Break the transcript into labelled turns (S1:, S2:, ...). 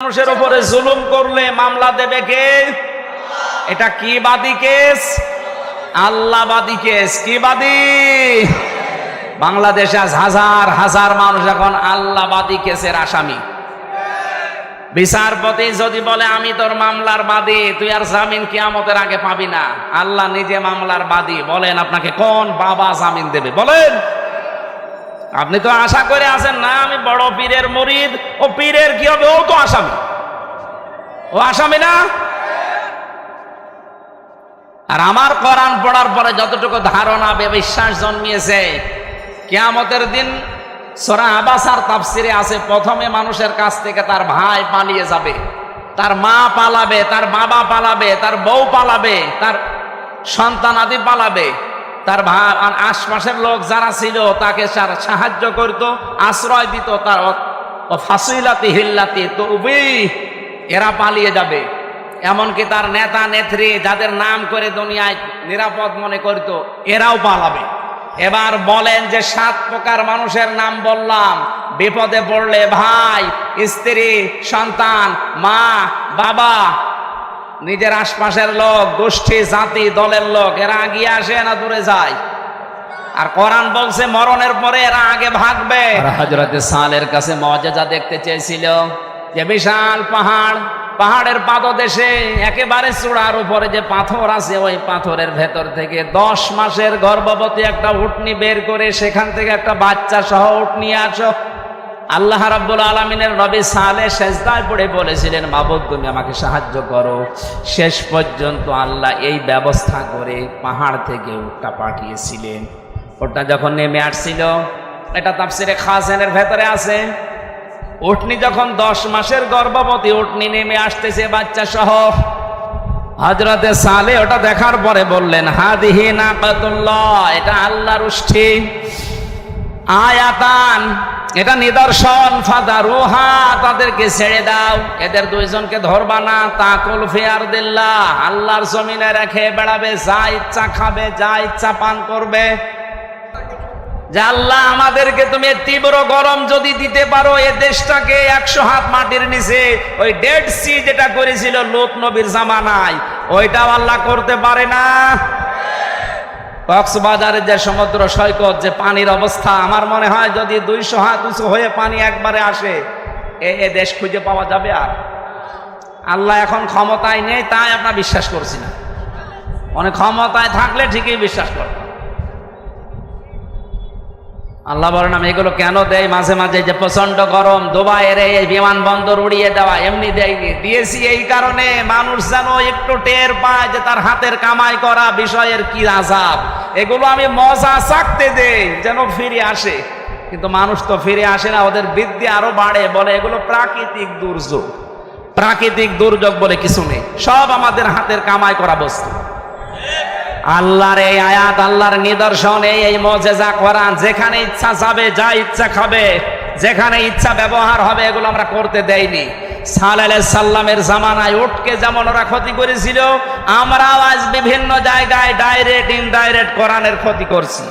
S1: মানুষের উপরে জুলুম করলে মামলা দেবে কে? এটা কি বাদী কেস? আল্লাহবাদী কেস। কি বাদী? বাংলাদেশে আজ হাজার হাজার মানুষ এখন আল্লাহবাদী কেসের আসামি। বিচারপতি যদি বলে আমি তোর মামলার বাদী, তুই আর জামিন কিয়ামতের আগে পাবি না, আল্লাহ নিজে মামলার বাদী, বলেন আপনাকে কোন বাবা জামিন দেবে? বলেন। আপনি তো আশা করে আছেন না আমি বড় পীরের মুরিদ, ও পীরের কি হবে? ও তো আসামি। ও আসামি না? আর আমার কোরআন পড়ার পরে যতটুকু ধারণা বিশ্বাস জন্মিয়েছে, কিয়ামতের দিন সূরা আবাসার তাফসিরে আছে, প্রথমে মানুষের কাছ থেকে তার ভাই পালিয়ে যাবে, তার মা পালাবে, তার বাবা পালাবে, তার বউ পালাবে, তার সন্তান আদি পালাবে, তার ভাই আর আশপাশের লোক যারা ছিল তাকে সাহায্য করত, আশ্রয় দিত, তার ফাসিলাতি হিল্লাতি তৌবি, এরা পালিয়ে যাবে। এমনকি তার নেতা নেত্রী যাদের নাম করে দুনিয়ায় নিরাপদ মনে করত, এরাও পালাবে। এবার বলেন যে 7 প্রকার মানুষের নাম বললাম, বিপদে পড়লে ভাই, স্ত্রী, সন্তান, মা, বাবা, নিজের আশপাশের লোক, গোষ্ঠী, জাতি, দলের লোক, এরা আগিয়ে আসে না দূরে যায়? আর কোরআন বলছে মরণের পরে এরা আগে ভাগবে। হযরতে সালের কাছে মুআজিজা দেখতে চেয়েছিল, যে বিশাল পাহাড়, পাহাড়ের পাদদেশে একেবারে চূড়ার উপরে যে পাথর আছে, ওই পাথরের ভেতর থেকে 10 মাসের গর্ভবতী একটা উটনি বের করে সেখান থেকে একটা বাচ্চা সহ উটনি আসো। আল্লাহ রাব্বুল আলামিনের নবী সালেহ সেজদায় পড়ে বলেছিলেন, মাবুদ তুমি আমাকে সাহায্য করো। শেষ পর্যন্ত আল্লাহ এই ব্যবস্থা করে পাহাড় থেকে উটটা পাঠিয়েছিলেন। ওটা যখন নেমে আসছিল, এটা তাফসিরে খাজানের ভেতরে আছে, উটনি যখন 10 মাসের গর্ভবতী উটনি নেমে আসতেছে বাচ্চা সহ, হযরতে সালেহ ওটা দেখার পরে বললেন, হাদিহি নাকাতুল্লাহ, এটা আল্লাহর উষ্ঠি, আয়াতান, এটা নিদর্শন, ফাদারুহা, তাদেরকে ছেড়ে দাও, এদের 2 জনকে ধরবা না, তাকুল ফি আরদিল্লাহ, আল্লাহর জমিনে রেখে বেড়াবে, যা ইচ্ছা খাবে, যা ইচ্ছা পান করবে। যে আল্লাহ আমাদেরকে তুমি তীব্র গরম যদি দিতে পারো, এ দেশটাকে 100 হাত মাটির নিচে, ওই ডেড সি যেটা করেছিল লূত নবীর জামানায়, ওইটাও আল্লাহ করতে পারে না? কক্সবাজারের যে সমুদ্র সৈকত, যে পানির অবস্থা, আমার মনে হয় যদি 200 হাত উঁচু হয়ে পানি একবারে আসে, এ দেশ খুঁজে পাওয়া যাবে? আর আল্লাহ এখন ক্ষমতায় নেই, তাই আমরা বিশ্বাস করছি না। অনেক ক্ষমতায় থাকলে ঠিকই বিশ্বাস করতাম। আল্লাহ বলেন আমি এগুলো কেন দেই মাঝে মাঝে, যে প্রচন্ড গরম, দুবাইয়ের এই বিমানবন্দর উড়িয়ে দেওয়া এমনি দেয়নি, দিয়েছি এই কারণে মানুষ যেন একটু টের পায় যে তার হাতের কামাই করা বিষয়ের কি আযাব। এগুলো আমি মজা চাকতে দেই যেন ফিরে আসে, কিন্তু মানুষ তো ফিরে আসে না, ওদের বৃদ্ধি আরো বাড়ে, বলে এগুলো প্রাকৃতিক দুর্যোগ। প্রাকৃতিক দুর্যোগ বলে কিছু নেই, সব আমাদের হাতের কামাই করা বস্তু। আল্লাহর এই আয়াত, আল্লাহর নিদর্শন, এই মুজিজা কোরআন, যেখানে ইচ্ছা যাবে, যা ইচ্ছা খাবে, যেখানে ইচ্ছা ব্যবহার হবে, এগুলো আমরা করতে দেইনি। সালেহ আলাইহিস সালামের জামানায় উটকে যেমন ওরা ক্ষতি করেছিল, আমরাও আজ বিভিন্ন জায়গায় ডাইরেক্ট ইনডাইরেক্ট কোরআনের ক্ষতি করছি।